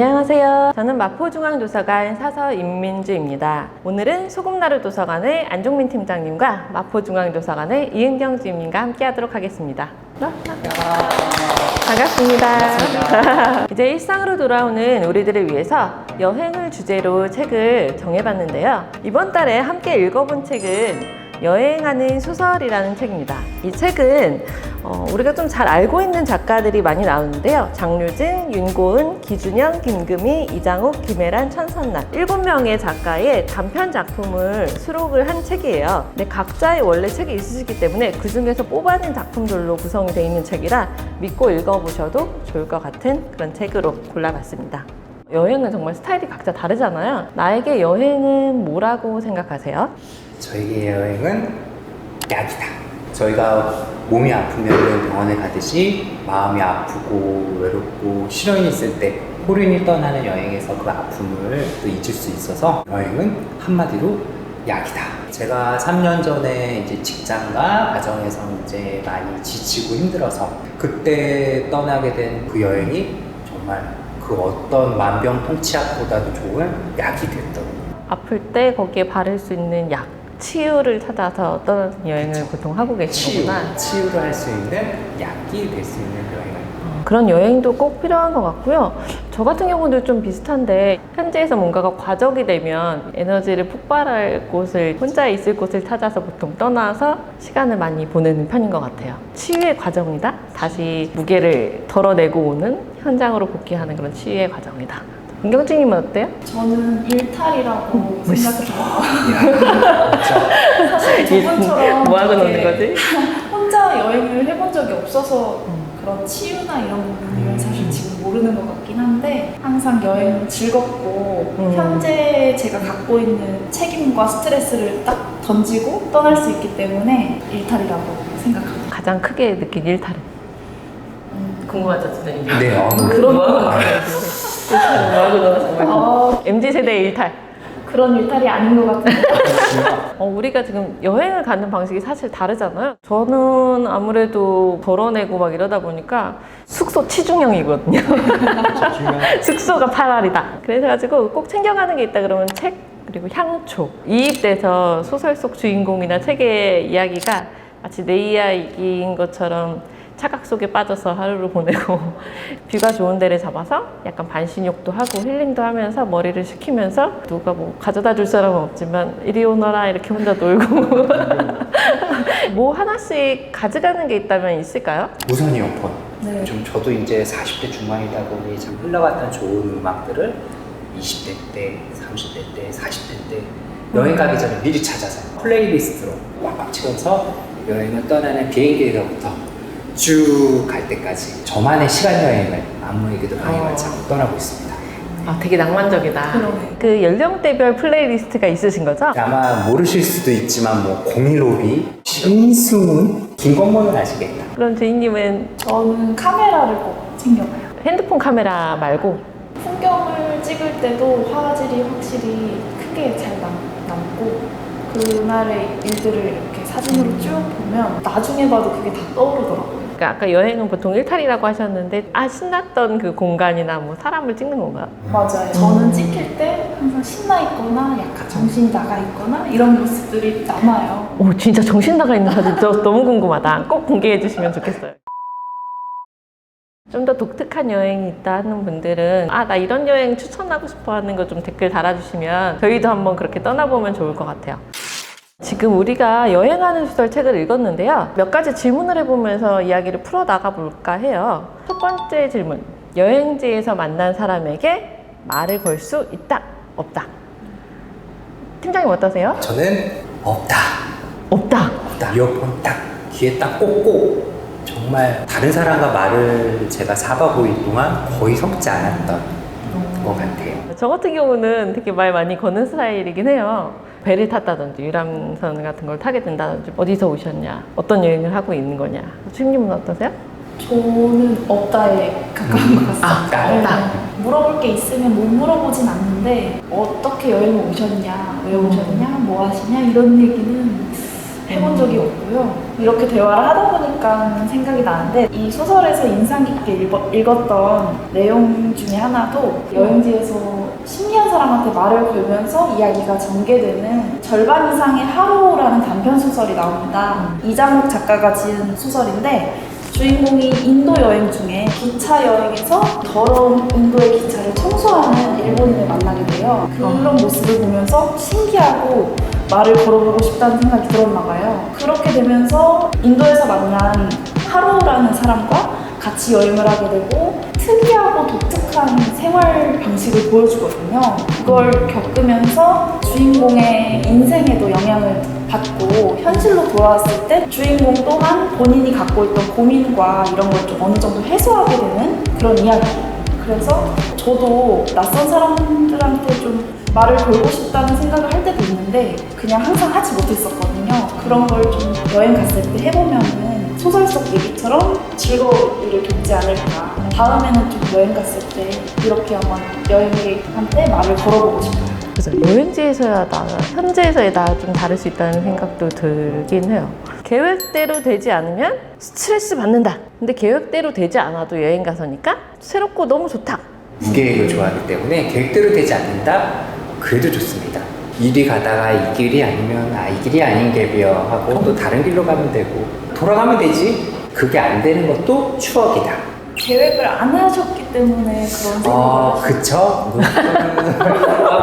안녕하세요. 저는 마포중앙도서관 사서 임민주입니다. 오늘은 소금나루 도서관의 안종민 팀장님과 마포중앙도서관의 이은경 주임님과 함께 하도록 하겠습니다. 반갑습니다. 이제 일상으로 돌아오는 우리들을 위해서 여행을 주제로 책을 정해봤는데요. 이번 달에 함께 읽어본 책은 여행하는 소설이라는 책입니다. 이 책은 우리가 좀 잘 알고 있는 작가들이 많이 나오는데요. 장류진, 윤고은, 기준영, 김금희, 이장욱, 김혜란, 천선남 7명의 작가의 단편 작품을 수록을 한 책이에요. 근데 각자의 원래 책이 있으시기 때문에 그 중에서 뽑아낸 작품들로 구성이 되어 있는 책이라 믿고 읽어보셔도 좋을 것 같은 그런 책으로 골라봤습니다. 여행은 정말 스타일이 각자 다르잖아요. 나에게 여행은 뭐라고 생각하세요? 저에게 여행은 약이다. 저희가 몸이 아프면 병원에 가듯이 마음이 아프고 외롭고 시련이 있을 때 호련히 떠나는 여행에서 그 아픔을 또 잊을 수 있어서 여행은 한마디로 약이다. 제가 3년 전에 이제 직장과 가정에서 이제 많이 지치고 힘들어서 그때 떠나게 된 그 여행이 정말 그 어떤 만병통치약보다도 좋은 약이 됐더라고요. 아플 때 거기에 바를 수 있는 약, 치유를 찾아서 떠나는 여행을 그쵸. 보통 하고 계시구나. 치유를 할 수 있는 약이 될 수 있는 여행을. 그런 여행도 꼭 필요한 것 같고요. 저 같은 경우도 좀 비슷한데 현지에서 뭔가가 과적이 되면 에너지를 폭발할 곳을, 혼자 있을 곳을 찾아서 보통 떠나서 시간을 많이 보내는 편인 것 같아요. 치유의 과정이다. 다시 무게를 덜어내고 오는, 현장으로 복귀하는 그런 치유의 과정이다. 은경진님은 어때요? 저는 일탈이라고 생각해요. 그렇죠. 사실 두 분처럼 뭐하고 노는 이렇게 거지? 혼자 여행을 해본 적이 없어서 그런 치유나 이런 부분을 사실 지금 모르는 것 같긴 한데 항상 여행은 즐겁고 현재 제가 갖고 있는 책임과 스트레스를 딱 던지고 떠날 수 있기 때문에 일탈이라고 생각합니다. 가장 크게 느낀 일탈은? 궁금하죠, 선생님? 네, 그런 거 뭐하고 놀았어요? MZ세대의 일탈. 그런 일탈이 아닌 것 같은데 우리가 지금 여행을 가는 방식이 사실 다르잖아요. 저는 아무래도 덜어내고 막 이러다 보니까 숙소 치중형이거든요. 숙소가 8알이다. 그래가지고 꼭 챙겨가는 게 있다 그러면 책, 그리고 향초. 이입돼서 소설 속 주인공이나 책의 이야기가 마치 내 이야기인 것처럼 착각 속에 빠져서 하루를 보내고 뷰가 좋은 데를 잡아서 약간 반신욕도 하고 힐링도 하면서 머리를 식히면서 누가 뭐 가져다 줄 사람은 없지만 이리 오너라 이렇게 혼자 놀고 뭐 하나씩 가져가는 게 있다면 있을까요? 무선 이어폰. 네. 좀 저도 이제 40대 중반이다 보니 참 흘러갔던 좋은 음악들을 20대 때, 30대 때, 40대 때 여행 가기 전에 미리 찾아서 플레이리스트로 꽉꽉 채워서 여행을 떠나는 비행기에서부터 쭉 갈 때까지 저만의 시간 여행을 아무에게도 방해받지 않고 떠나고 있습니다. 아, 되게 낭만적이다. 그러네. 그 연령대별 플레이리스트가 있으신 거죠? 아마 모르실 수도 있지만 뭐 015B, 신승훈, 김건모는 아시겠다. 그럼 주인님은 저는 카메라를 꼭 챙겨가요. 핸드폰 카메라 말고 풍경을 찍을 때도 화질이 확실히 크게 잘 남고 그날의 일들을 이렇게 사진으로 쭉 보면 나중에 봐도 그게 다 떠오르더라고요. 그러니까 아까 여행은 보통 일탈이라고 하셨는데 신났던 그 공간이나 뭐 사람을 찍는 건가요? 맞아요. 저는 찍힐 때 항상 신나 있거나 약간 정신이 나가 있거나 이런 모습들이 남아요. 오, 진짜 정신 나가 있는 사진 저 너무 궁금하다. 꼭 공개해 주시면 좋겠어요. 좀 더 독특한 여행이 있다 하는 분들은 나 이런 여행 추천하고 싶어 하는 거 좀 댓글 달아주시면 저희도 한번 그렇게 떠나보면 좋을 것 같아요. 지금 우리가 여행하는 소설 책을 읽었는데요. 몇 가지 질문을 해보면서 이야기를 풀어나가 볼까 해요. 첫 번째 질문. 여행지에서 만난 사람에게 말을 걸 수 있다, 없다. 팀장님 어떠세요? 저는 없다. 없다. 이어폰 딱 귀에 딱 꽂고 정말 다른 사람과 말을 제가 4박 5일 동안 거의 섞지 않았던 것 같아요. 저 같은 경우는 되게 말 많이 거는 스타일이긴 해요. 배를 탔다든지 유람선 같은 걸 타게 된다든지 어디서 오셨냐, 어떤 여행을 하고 있는 거냐. 주임님은 어떠세요? 저는 없다에 가까운 것 같습니다. 없다. 물어볼 게 있으면 못 물어보진 않는데 어떻게 여행을 오셨냐, 왜 오셨냐, 뭐 하시냐 이런 얘기는 해본 적이 없고요. 이렇게 대화를 하다 보니까 생각이 나는데 이 소설에서 인상 깊게 읽었던 내용 중에 하나도 여행지에서 신기한 사람한테 말을 걸면서 이야기가 전개되는 절반 이상의 하루라는 단편 소설이 나옵니다. 이장욱 작가가 지은 소설인데 주인공이 인도 여행 중에 기차 여행에서 더러운 인도의 기차를 청소하는 일본인을 만나게 돼요. 그런 모습을 보면서 신기하고 말을 걸어보고 싶다는 생각이 들었나 봐요. 그렇게 되면서 인도에서 만난 하루라는 사람과 같이 여행을 하게 되고 특이하고 독특한 생활 방식을 보여주거든요. 그걸 겪으면서 주인공의 인생에도 영향을 받고 현실로 돌아왔을 때 주인공 또한 본인이 갖고 있던 고민과 이런 걸 좀 어느 정도 해소하게 되는 그런 이야기예요. 그래서 저도 낯선 사람들한테 좀 말을 걸고 싶다는 생각을 할 때도 있는데 그냥 항상 하지 못했었거든요. 그런 걸 좀 여행 갔을 때 해보면은 소설 속 얘기처럼 즐거운 일을 겪지 않을까. 다음에는 좀 여행 갔을 때 이렇게 한번 여행객한테 말을 걸어보고 싶어요. 그래서 여행지에서야 나, 현지에서야 나 좀 다를 수 있다는 생각도 들긴 해요. 계획대로 되지 않으면 스트레스 받는다. 근데 계획대로 되지 않아도 여행 가서니까 새롭고 너무 좋다. 무계획을 좋아하기 때문에 계획대로 되지 않는다? 그래도 좋습니다. 이리 가다가 이 길이 아니면 이 길이 아닌 갭이요 하고 또 다른 길로 가면 되고 돌아가면 되지. 그게 안 되는 것도 추억이다. 계획을 안 하셨기 때문에 그런 생각을 그쵸?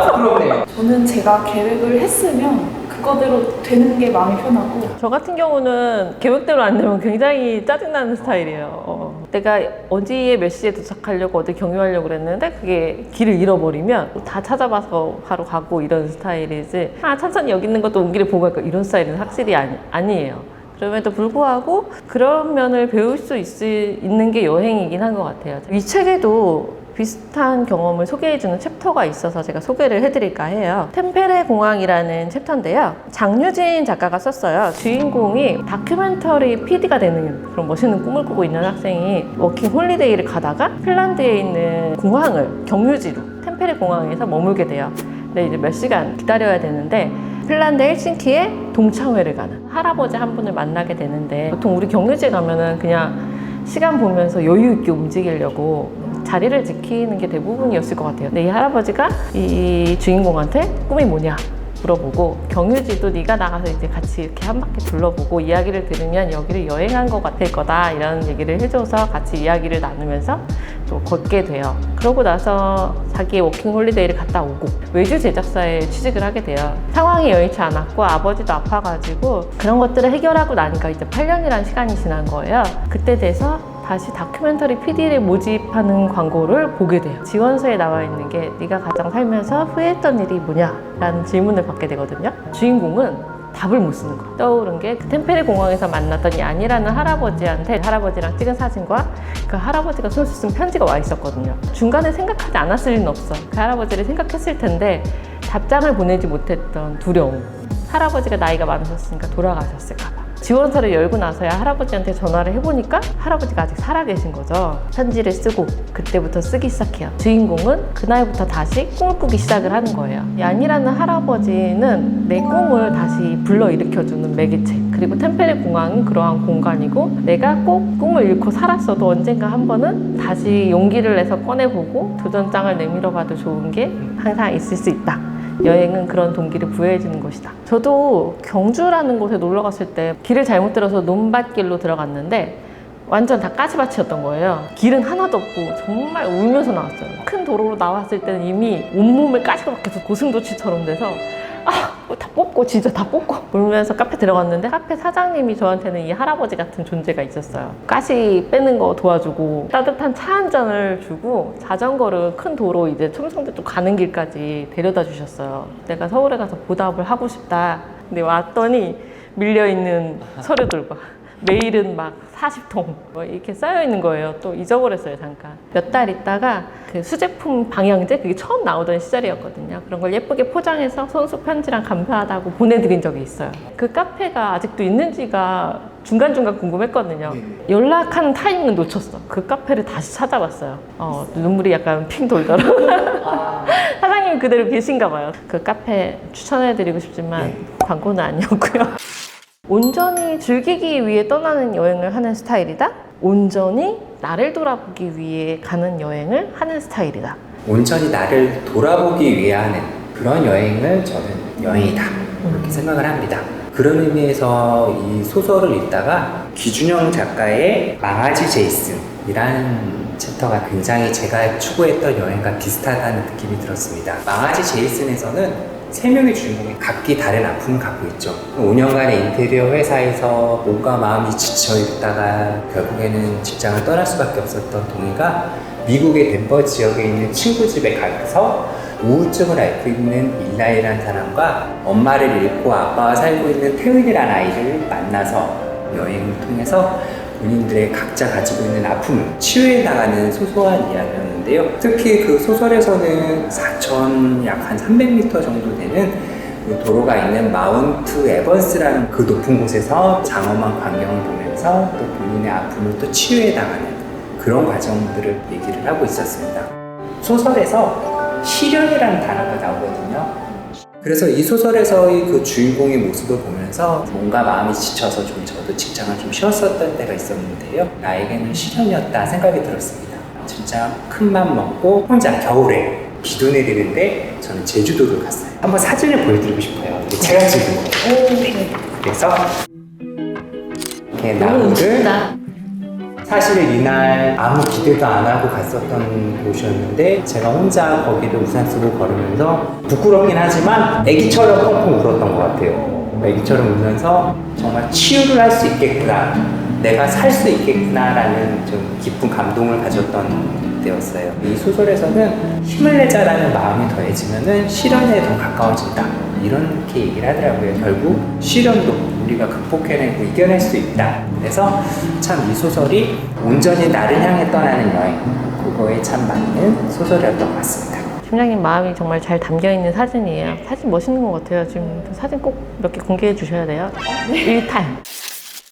부끄럽네요. 저는 제가 계획을 했으면 그거대로 되는 게 마음이 편하고 저 같은 경우는 계획대로 안 되면 굉장히 짜증나는 스타일이에요. 내가 어디에 몇 시에 도착하려고 어디 경유하려고 그랬는데 그게 길을 잃어버리면 다 찾아봐서 바로 가고 이런 스타일이지 천천히 여기 있는 것도 온 길에 보고 갈까 이런 스타일은 확실히 아니에요. 그럼에도 불구하고 그런 면을 배울 수 있는 게 여행이긴 한 것 같아요. 이 책에도 비슷한 경험을 소개해주는 챕터가 있어서 제가 소개를 해드릴까 해요. 템페레 공항이라는 챕터인데요. 장유진 작가가 썼어요. 주인공이 다큐멘터리 PD가 되는 그런 멋있는 꿈을 꾸고 있는 학생이 워킹 홀리데이를 가다가 핀란드에 있는 공항을 경유지로 템페레 공항에서 머물게 돼요. 근데 이제 몇 시간 기다려야 되는데 핀란드 헬싱키에 동창회를 가는 할아버지 한 분을 만나게 되는데 보통 우리 경유지에 가면은 그냥 시간 보면서 여유 있게 움직이려고 자리를 지키는 게 대부분이었을 것 같아요. 근데 이 할아버지가 이 주인공한테 꿈이 뭐냐 물어보고 경유지도 네가 나가서 이제 같이 이렇게 한 바퀴 둘러보고 이야기를 들으면 여기를 여행한 것 같을 거다 이런 얘기를 해줘서 같이 이야기를 나누면서 또 걷게 돼요. 그러고 나서 자기의 워킹 홀리데이를 갔다 오고 외주 제작사에 취직을 하게 돼요. 상황이 여의치 않았고 아버지도 아파가지고 그런 것들을 해결하고 나니까 이제 8년이라는 시간이 지난 거예요. 그때 돼서 다시 다큐멘터리 PD를 모집하는 광고를 보게 돼요. 지원서에 나와 있는 게 네가 가장 살면서 후회했던 일이 뭐냐? 라는 질문을 받게 되거든요. 주인공은 답을 못 쓰는 거예요. 떠오른 게 그 템페레 공항에서 만났던 야니라는 할아버지한테 할아버지랑 찍은 사진과 그 할아버지가 손수 쓴 편지가 와 있었거든요. 중간에 생각하지 않았을 리는 없어. 그 할아버지를 생각했을 텐데 답장을 보내지 못했던 두려움. 할아버지가 나이가 많으셨으니까 돌아가셨을까 봐. 지원서를 열고 나서야 할아버지한테 전화를 해보니까 할아버지가 아직 살아계신 거죠. 편지를 쓰고 그때부터 쓰기 시작해요. 주인공은 그날부터 다시 꿈을 꾸기 시작을 하는 거예요. 야니라는 할아버지는 내 꿈을 다시 불러일으켜주는 매개체. 그리고 템페레 공항은 그러한 공간이고 내가 꼭 꿈을 잃고 살았어도 언젠가 한 번은 다시 용기를 내서 꺼내보고 도전장을 내밀어봐도 좋은 게 항상 있을 수 있다. 여행은 그런 동기를 부여해주는 곳이다. 저도 경주라는 곳에 놀러 갔을 때 길을 잘못 들어서 논밭길로 들어갔는데 완전 다 가지밭이었던 거예요. 길은 하나도 없고 정말 울면서 나왔어요. 큰 도로로 나왔을 때는 이미 온몸을 가시고박혀서 고슴도치처럼 돼서 다 뽑고 진짜 다 뽑고 울면서 카페 들어갔는데 카페 사장님이 저한테는 이 할아버지 같은 존재가 있었어요. 가시 빼는 거 도와주고 따뜻한 차 한 잔을 주고 자전거를 큰 도로 이제 첨성대 쪽 가는 길까지 데려다 주셨어요. 내가 서울에 가서 보답을 하고 싶다. 근데 왔더니 밀려있는 서류들과 메일은 막 40통 뭐 이렇게 쌓여 있는 거예요. 또 잊어버렸어요 잠깐. 몇 달 있다가 그 수제품 방향제 그게 처음 나오던 시절이었거든요. 그런 걸 예쁘게 포장해서 손수 편지랑 감사하다고 보내드린 적이 있어요. 그 카페가 아직도 있는지가 중간중간 궁금했거든요. 연락하는 타이밍은 놓쳤어. 그 카페를 다시 찾아봤어요. 눈물이 약간 핑 돌더라고요. 사장님 그대로 계신가 봐요. 그 카페 추천해드리고 싶지만 광고는 아니었고요. 온전히 즐기기 위해 떠나는 여행을 하는 스타일이다. 온전히 나를 돌아보기 위해 가는 여행을 하는 스타일이다. 온전히 나를 돌아보기 위해 하는 그런 여행을 저는 여행이다 이렇게 생각을 합니다. 그런 의미에서 이 소설을 읽다가 기준영 작가의 망아지 제이슨이라는 챕터가 굉장히 제가 추구했던 여행과 비슷하다는 느낌이 들었습니다. 망아지 제이슨에서는 3명의 주인공이 각기 다른 아픔을 갖고 있죠. 5년간의 인테리어 회사에서 몸과 마음이 지쳐 있다가 결국에는 직장을 떠날 수밖에 없었던 동희가 미국의 덴버 지역에 있는 친구 집에 가서 우울증을 앓고 있는 일라이라는 사람과 엄마를 잃고 아빠와 살고 있는 태은이라는 아이를 만나서 여행을 통해서 본인들의 각자 가지고 있는 아픔을 치유해 나가는 소소한 이야기였는데요. 특히 그 소설에서는 4천 약 한 300m 정도 되는 그 도로가 있는 마운트 에번스라는 그 높은 곳에서 장엄한 광경을 보면서 또 본인의 아픔을 또 치유해 나가는 그런 과정들을 얘기를 하고 있었습니다. 소설에서 시련이라는 단어가 나오거든요. 그래서 이 소설에서의 그 주인공의 모습을 보면서 뭔가 마음이 지쳐서 좀 저도 직장을 좀 쉬었었던 때가 있었는데요. 나에게는 시련이었다 생각이 들었습니다. 진짜 큰 맘 먹고 혼자 겨울에 비도 내리는데 저는 제주도를 갔어요. 한번 사진을 보여드리고 싶어요. 이게 제가 찍은 거예요. 그래서 이렇게 나무를 사실 이날 아무 기대도 안 하고 갔었던 곳이었는데 제가 혼자 거기를 우산 쓰고 걸으면서 부끄럽긴 하지만 애기처럼 펑펑 울었던 것 같아요. 애기처럼 울면서 정말 치유를 할 수 있겠구나, 내가 살 수 있겠구나 라는 좀 깊은 감동을 가졌던 때였어요. 이 소설에서는 힘을 내자라는 마음이 더해지면은 시련에 더 가까워진다 이렇게 얘기를 하더라고요. 결국 시련도 우리가 극복해내고 이겨낼 수 있다. 그래서 참 이 소설이 온전히 나를 향해 떠나는 여행, 그거에 참 맞는 소설이었던 것 같습니다. 팀장님 마음이 정말 잘 담겨있는 사진이에요. 사진 멋있는 것 같아요. 지금 사진 꼭 몇 개 공개해 주셔야 돼요. 1탄.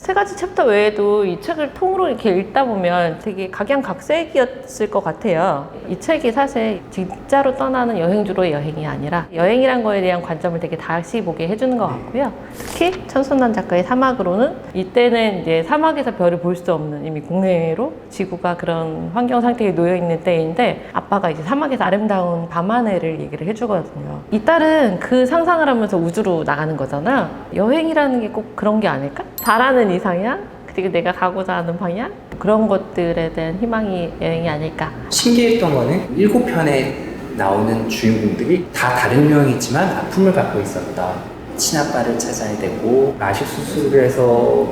3가지 챕터 외에도 이 책을 통으로 이렇게 읽다 보면 되게 각양각색이었을 것 같아요. 이 책이 사실 진짜로 떠나는 여행주로의 여행이 아니라 여행이란 거에 대한 관점을 되게 다시 보게 해주는 것 같고요. 특히 천순남 작가의 사막으로는 이때는 이제 사막에서 별을 볼 수 없는 이미 국내로 지구가 그런 환경 상태에 놓여 있는 때인데 아빠가 이제 사막에서 아름다운 밤하늘을 얘기를 해주거든요. 이 딸은 그 상상을 하면서 우주로 나가는 거잖아요. 여행이라는 게 꼭 그런 게 아닐까? 바라는 이상향, 그리고 내가 가고자 하는 방향, 그런 것들에 대한 희망이 여행이 아닐까. 신기했던 거는 7편에 나오는 주인공들이 다 다른 유형이지만 아픔을 갖고 있었다. 친아빠를 찾아야 되고 라식 수술을 해서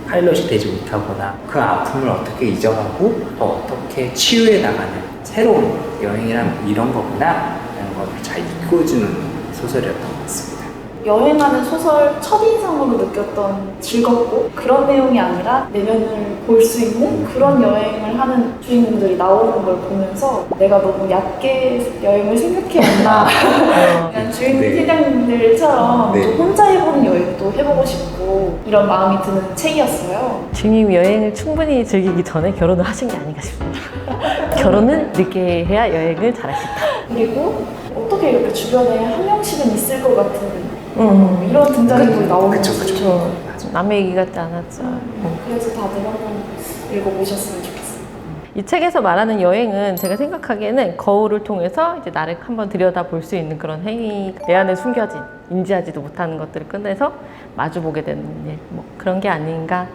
파일럿이 되지 못하거나 그 아픔을 어떻게 잊어가고 또 어떻게 치유해 나가는 새로운 여행이란 이런 거구나 라는 걸 잘 이끌어주는 소설이었던 것 같습니다. 여행하는 소설 첫인상으로 느꼈던 즐겁고 그런 내용이 아니라 내면을 볼 수 있는 그런 여행을 하는 주인공들이 나오는 걸 보면서 내가 너무 얕게 여행을 생각해왔나 그냥 주인공 네. 팀장님들처럼 네. 좀 혼자 해보는 여행도 해보고 싶고 이런 마음이 드는 책이었어요. 주님 여행을 충분히 즐기기 전에 결혼을 하신 게 아닌가 싶습니다. 결혼은 늦게 해야 여행을 잘할 수 있다. 그리고 어떻게 이렇게 주변에 한 명씩은 있을 것 같은 이런 등장인물이 나오는 거죠. 그렇죠. 남의 얘기 같지 않았죠. 그래서 다들 한번 읽어보셨으면 좋겠어요. 이 책에서 말하는 여행은 제가 생각하기에는 거울을 통해서 이제 나를 한번 들여다볼 수 있는 그런 행위, 내 안에 숨겨진 인지하지도 못하는 것들을 꺼내서 마주보게 되는 일, 뭐 그런 게 아닌가.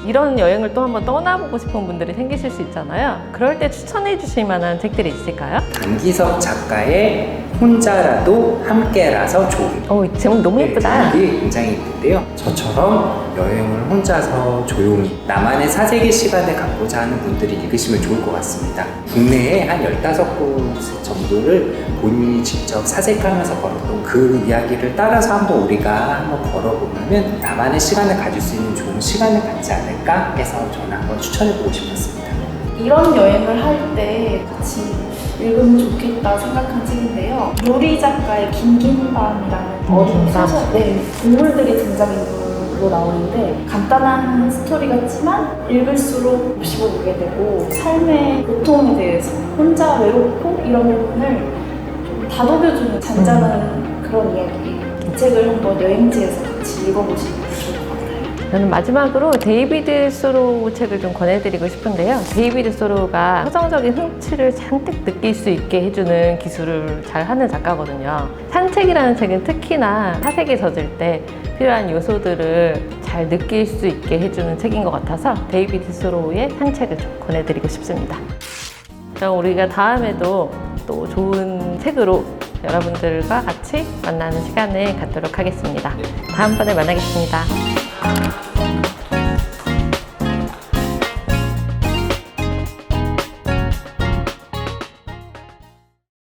이런 여행을 또 한번 떠나보고 싶은 분들이 생기실 수 있잖아요. 그럴 때 추천해 주실 만한 책들이 있을까요? 강기석 작가의 혼자라도 함께라서 좋은. 이 제목 너무 예쁘다. 제목이 굉장히 예쁜데요. 저처럼 여행을 혼자서 조용히 나만의 사색의 시간을 갖고자 하는 분들이 읽으시면 좋을 것 같습니다. 국내에 한 15곳 정도를 본인이 직접 사색하면서 걸었던 그 이야기를 따라서 한번 우리가 한번 걸어보면 나만의 시간을 가질 수 있는 좋은 시간을 갖지 않을까 해서 저는 한번 추천해보고 싶었습니다. 이런 여행을 할 때 같이 읽으면 좋겠다 생각한 책인데요. 요리 작가의 김긴밤이라는 어린 소설, 동물들이 등장인물로 나오는데 간단한 스토리 같지만 읽을수록 곱씹어보게 되고 삶의 고통에 대해서 혼자 외롭고 이런 부분을 좀 다독여주는 잔잔한 그런 이야기예요. 책을 한번 여행지에서 같이 읽어보시면 좋을 것 같아요. 저는 마지막으로 데이비드 소로우 책을 좀 권해드리고 싶은데요. 데이비드 소로우가 서정적인 흥취를 잔뜩 느낄 수 있게 해주는 기술을 잘 하는 작가거든요. 산책이라는 책은 특히나 사색에 젖을 때 필요한 요소들을 잘 느낄 수 있게 해주는 책인 것 같아서 데이비드 소로우의 산책을 좀 권해드리고 싶습니다. 그럼 우리가 다음에도 또 좋은 책으로 여러분들과 같이 만나는 시간을 갖도록 하겠습니다. 다음번에 만나겠습니다.